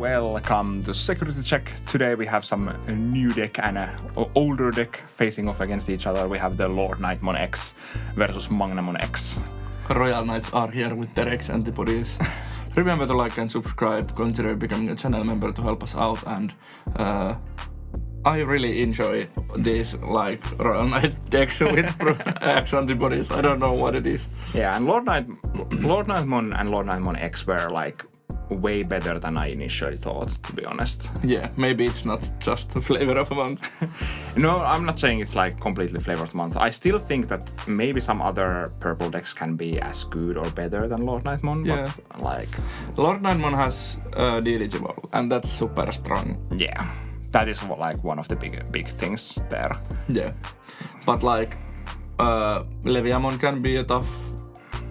welcome to Security Check. Today we have some new deck and an older deck facing off against each other. We have the LordKnightmon X versus Magnamon X. Royal Knights are here with their X antibodies. Remember to like and subscribe, consider becoming a channel member to help us out, and I really enjoy these like Royal Knight decks with X antibodies. I don't know what it is. Yeah, and LordKnightmon and LordKnightmon X were like way better than I initially thought, to be honest. Yeah, maybe it's not just a flavor of a month. No, I'm not saying it's like completely flavor of the month. I still think that maybe some other purple decks can be as good or better than LordKnightmon, Yeah. but like... LordKnightmon has Digimon, and that's super strong. Yeah, that is like one of the big things there. Yeah, but like Leviamon can be a tough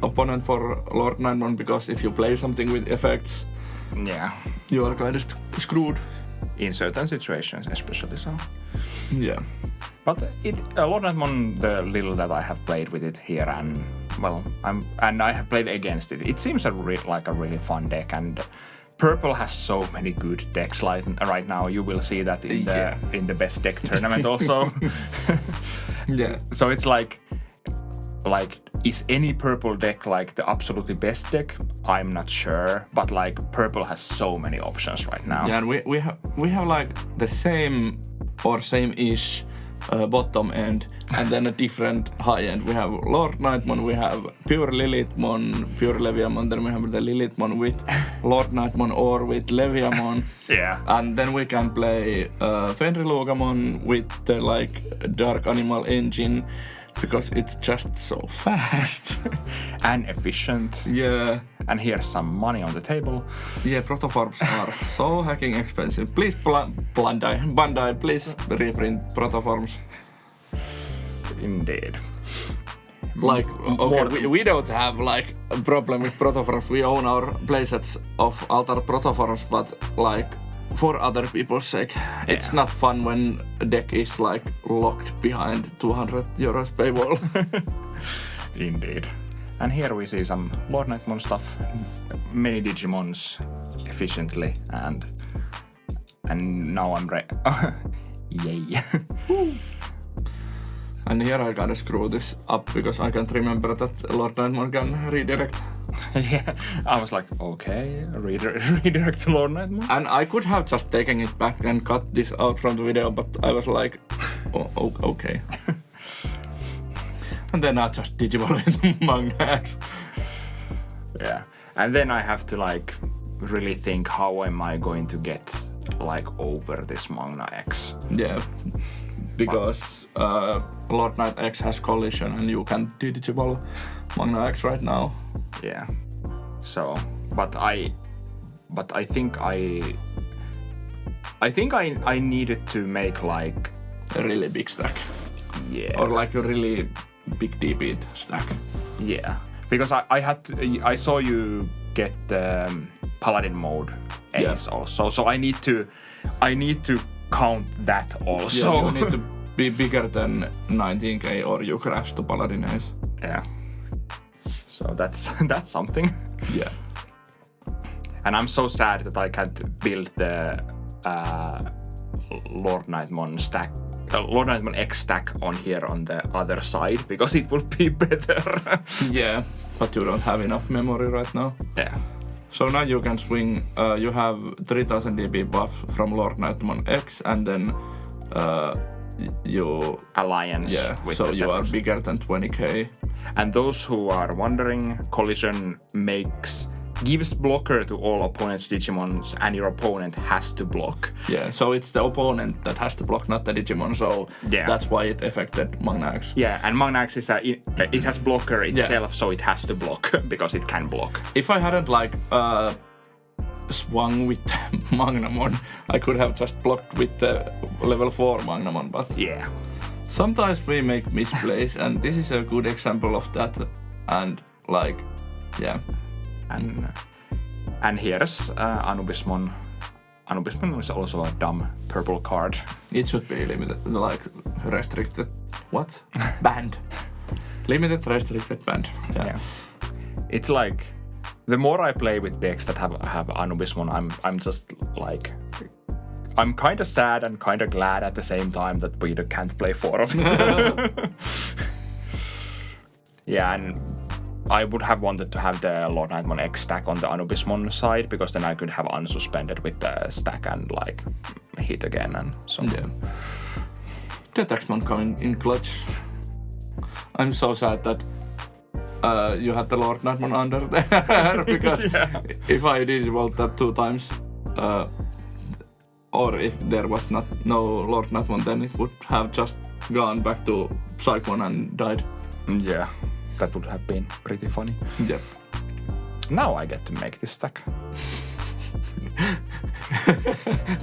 opponent for LordKnightmon because if you play something with effects, yeah, you are kind of screwed. In certain situations, especially so. Yeah. But LordKnightmon, the little that I have played with it here, and well, I have played against it. It seems like a really fun deck, and Purple has so many good decks right now. You will see that in the best deck tournament also. Yeah. So it's like, is any purple deck like the absolutely best deck? I'm not sure, but like Purple has so many options right now. Yeah, and we have like the same or same-ish bottom end, and then a different high end. We have LordKnightmon, we have pure Lilithmon, pure Leviamon, then we have the Lilithmon with LordKnightmon or with Leviamon. Yeah. And then we can play Fenrilugamon with the like Dark Animal engine, because it's just so fast. And efficient. Yeah. And here's some money on the table. Yeah, protoforms are so hacking expensive. Please, Bandai, please reprint protoforms. Indeed. Like, okay, we don't have like a problem with protoforms. We own our playsets of altered protoforms, but like, for other people's sake, it's not fun when a deck is like locked behind €200 paywall. Indeed. And here we see some LordKnightmon stuff, many Digimons efficiently, and now I'm ready. Yay. And here I gotta screw this up because I can't remember that LordKnightmon can redirect. Yeah, I was like, okay, redirect to LordKnightmon. And I could have just taken it back and cut this out from the video, but I was like, okay. And then I just Digimon with Magnax. Yeah, and then I have to like really think, how am I going to get like over this Magna X? Yeah, because LordKnight X has collision and you can Digimon Magna X right now. Yeah. So, but I think I needed to make like a really big stack. Yeah. Or like a really big DP stack. Yeah. Because I saw you get Paladin mode Ace also. So I need to count that also. Yeah, you need to be bigger than 19k or you crash to Paladin Ace. Yeah. So that's something. Yeah. And I'm so sad that I can't build the LordKnightmon stack, LordKnightmon X stack on here on the other side, because it would be better. Yeah, but you don't have enough memory right now. Yeah. So now you can swing, you have 3000 dB buff from LordKnightmon X, and then you... Alliance. Yeah, with so the you are setters. bigger than 20k. And those who are wondering, collision gives blocker to all opponent's Digimons, and your opponent has to block. Yeah, so it's the opponent that has to block, not the Digimon, so that's why it affected Magnax. Yeah, and Magnax is it has blocker itself, so it has to block, because it can block. If I hadn't like swung with Magnamon, I could have just blocked with the level 4 Magnamon, but yeah. Sometimes we make misplays, and this is a good example of that, and like, yeah. And here's Anubismon. Anubismon is also a dumb purple card. It should be limited, like restricted. What? Banned. Limited restricted banned. Yeah. It's like the more I play with decks that have Anubismon, I'm just like, I'm kind of sad and kind of glad at the same time that we can't play 4 of it. Yeah, and I would have wanted to have the LordKnightmon X stack on the Anubismon side, because then I could have unsuspended with the stack and like hit again and so. Yeah. DXmon coming in clutch. I'm so sad that you had the LordKnightmon under there, because if I Digivolved that 2 times, or if there was no LordKnightmon, then it would have just gone back to Psychmon and died. Yeah, that would have been pretty funny. Yep. Now I get to make this stack.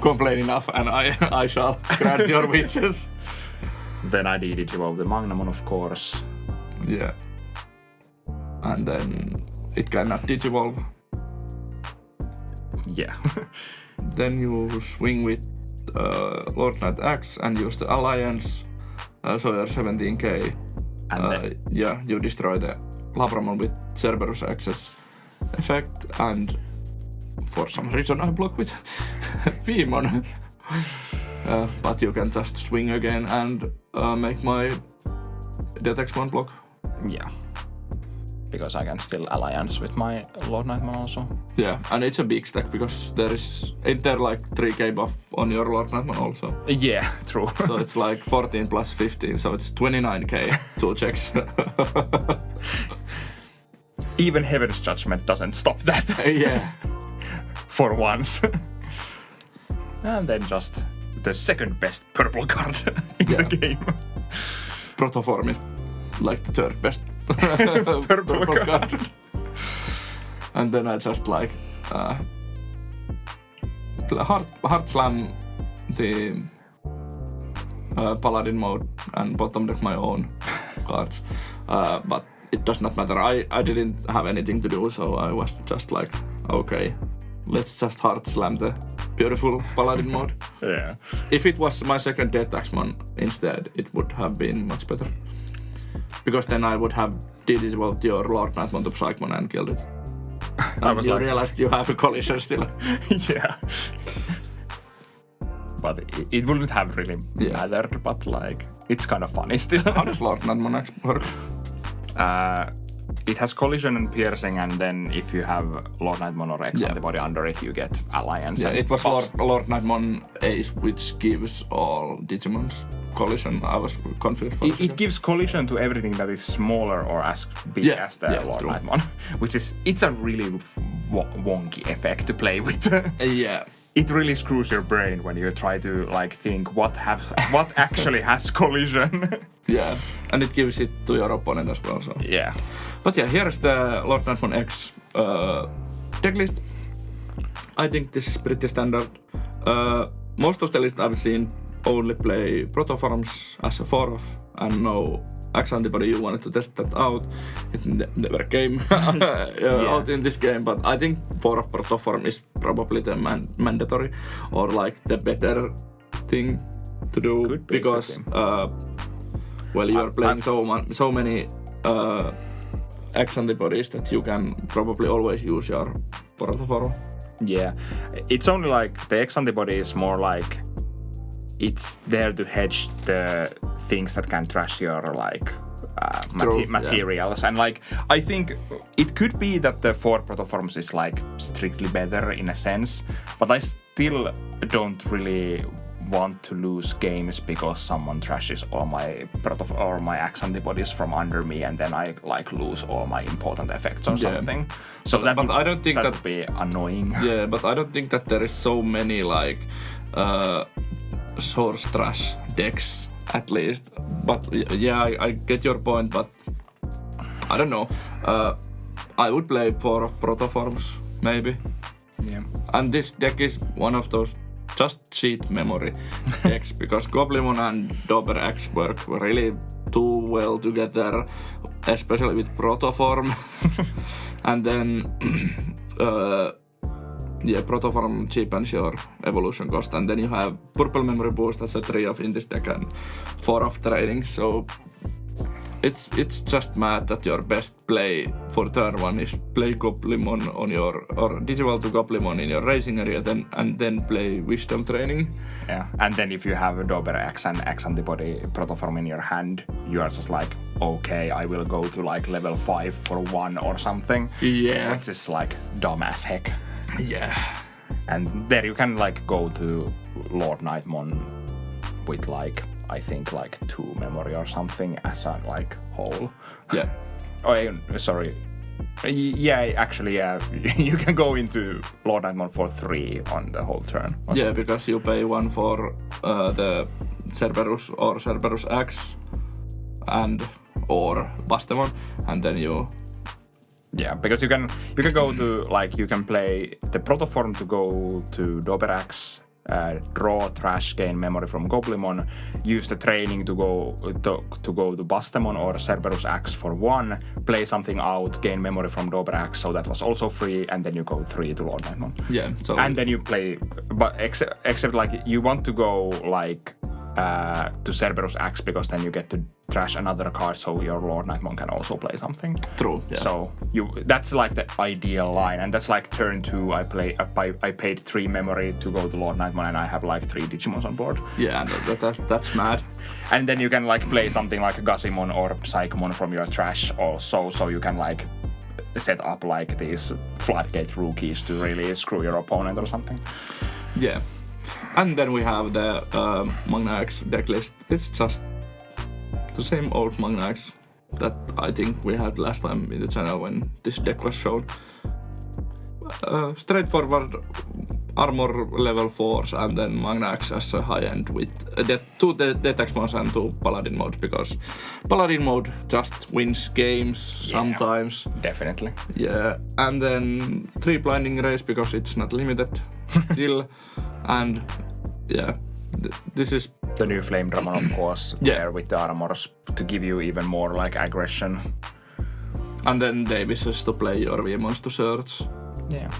Complain enough, and I shall grant your wishes. Then I Digivolve the Magnamon, of course. Yeah. And then it cannot Digivolve. Yeah. Then you swing with LordKnight X and use the Alliance, so you're 17k. And yeah, you destroy the Labramon with Cerberus X's effect, and for some reason I block with Veemon. But you can just swing again and make my DXmon block. Yeah. Because I can still Alliance with my LordKnightmon also. Yeah, and it's a big stack because ain't there like 3k buff on your LordKnightmon also? Yeah, true. So it's like 14 plus 15, so it's 29k 2 checks. Even Heaven's Judgment doesn't stop that. Yeah. For once. And then just the second best purple card in the game. Protoform is like the third best purple card. And then I just like hard slam the paladin mode and bottom deck my own cards. But it does not matter. I didn't have anything to do, so I was just like, okay, let's just hard slam the beautiful paladin mode. Yeah. If it was my second DXmon instead, it would have been much better. Because then I would have Digivolved your LordKnightmon to Psychmon and killed it. And you realized you have a collision still. Yeah. But it wouldn't have really mattered, but like, it's kind of funny still. How does LordKnightmon X work? It has collision and piercing, and then if you have LordKnightmon or X antibody under it, you get Alliance. Yeah, it was LordKnightmon Ace, which gives all Digimons collision. I was confused. It gives collision to everything that is smaller or as big as the LordKnightmon, which it's a really wonky effect to play with. Yeah. It really screws your brain when you try to like think what actually has collision. Yeah, and it gives it to your opponent as well. So. Yeah. But yeah, here's the LordKnightmon X decklist. I think this is pretty standard. Most of the list I've seen only play protoforms as a 4-off, and no X antibody. You wanted to test that out. It never came out in this game, but I think 4-off protoform is probably the mandatory or like the better thing to do because you're playing so many X antibodies that you can probably always use your protoform. Yeah, it's only like the X antibody is more like it's there to hedge the things that can trash your like materials. And like I think it could be that the 4 protoforms is like strictly better in a sense, but I still don't really want to lose games because someone trashes all my or my X antibodies from under me, and then I like lose all my important effects or something. So I don't think that would be annoying. Yeah, but I don't think that there is so many like source trash decks at least. But yeah, I get your point, but I don't know. I would play 4 protoforms maybe. Yeah. And this deck is one of those just cheat memory decks because Goblimon and Dober X work really too well together, especially with protoform. And then protoform cheapens your evolution cost, and then you have purple memory boost as a 3-off in this deck and 4-off trading. So it's just mad that your best play for turn 1 is play Goblimon on your or Digivolve to Goblimon in your racing area, and then play Wisdom Training. Yeah, and then if you have a Dober X and X Antibody Protoform in your hand, you are just like, okay, I will go to like level 5 for 1 or something. Yeah, it's just like dumb as heck. Yeah, and there you can like go to LordKnightmon with like, I think like 2 memory or something as a like whole. Yeah. Oh, sorry. Yeah, actually, yeah. You can go into LordKnightmon for 3 on the whole turn. Yeah, because you pay 1 for the Cerberus or Cerberus X and or Bastemon, and then you. Yeah, because you can go to like you can play the Protoform to go to Doberax, draw trash, gain memory from Goblimon, use the training to go to Bastemon or Cerberus X for 1, play something out, gain memory from Doberax, so that was also free, and then you go 3 to LordKnightmon. Yeah, so and then you play, but except like you want to go like to Cerberus X because then you get to trash another card, so your LordKnightmon can also play something. True. Yeah. So that's like the ideal line, and that's like turn 2. I paid 3 memory to go to LordKnightmon, and I have like 3 Digimons on board. Yeah, and that's mad. And then you can like play something like Gazimon or Psychomon from your trash also, so you can like set up like these floodgate rookies to really screw your opponent or something. Yeah. And then we have the Magna X deck list. It's just the same old Magna X that I think we had last time in the channel when this deck was shown. Straightforward armor level 4s and then Magna X as a high end with 2 Death X modes and 2 Paladin modes, because Paladin mode just wins games sometimes. Definitely. Yeah, and then 3 Blinding Rays because it's not limited still. And yeah, this is the new Flame Dramon, of course, there with the armors to give you even more like aggression. And then Davis is to play your V-Mons to search. Yeah.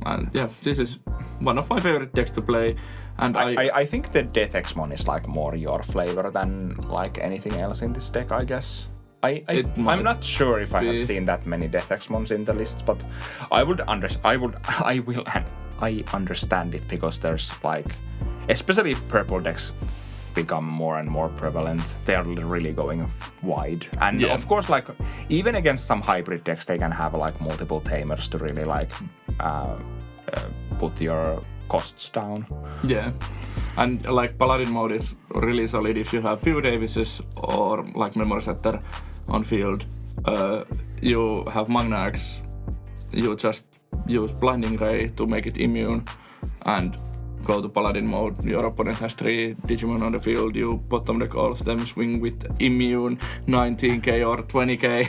And yeah, this is one of my favorite decks to play. And I think the Death X-Mon is like more your flavor than like anything else in this deck, I guess. I'm not sure if I have seen that many Death X-Mons in the list, but I understand it because there's like, especially if purple decks become more and more prevalent, they are really going wide. And of course, like even against some hybrid decks, they can have like multiple tamers to really like put your costs down. Yeah, and like Paladin mode is really solid if you have few Davises or like Memory Setter on field. You have Magna X, you just use Blinding Ray to make it immune and go to Paladin mode. Your opponent has 3 Digimon on the field, you bottom deck all of them, swing with immune 19k or 20k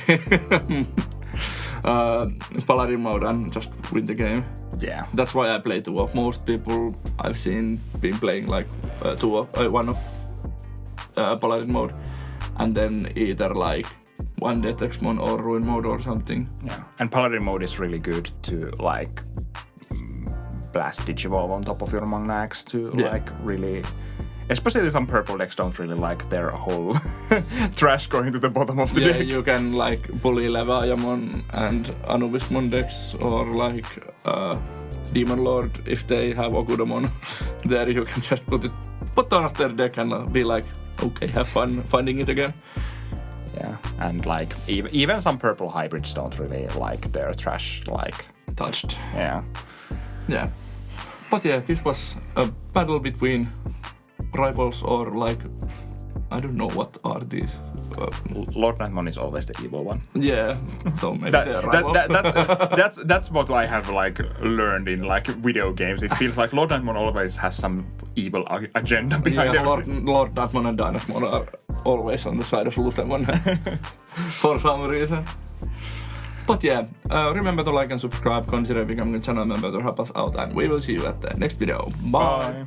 Paladin mode and just win the game. Yeah. That's why I play 2 of. Most people I've seen been playing like 1 of Paladin mode and then either like 1 Death X-Mon or Ruin mode or something. Yeah, and Paladin mode is really good to like blast Digivolve on top of your Magna X to like really, especially some purple decks don't really like their whole trash going to the bottom of the deck. Yeah, you can like bully Leviamon and Anubismon decks or like Demon Lord if they have Ogudamon. There you can just put on off their deck and be like, okay, have fun finding it again. Yeah, and like even some purple hybrids don't really like their trash like touched. Yeah. Yeah. But yeah, this was a battle between rivals or like, I don't know what are these. LordKnightmon is always the evil one. Yeah, so maybe they're rivals. That's what I have like learned in like video games. It feels like LordKnightmon always has some evil agenda behind it. LordKnightmon and Dynasmon are always on the side of Luthemon for some reason. But yeah, remember to like and subscribe, consider becoming a channel member to help us out, and we will see you at the next video. Bye!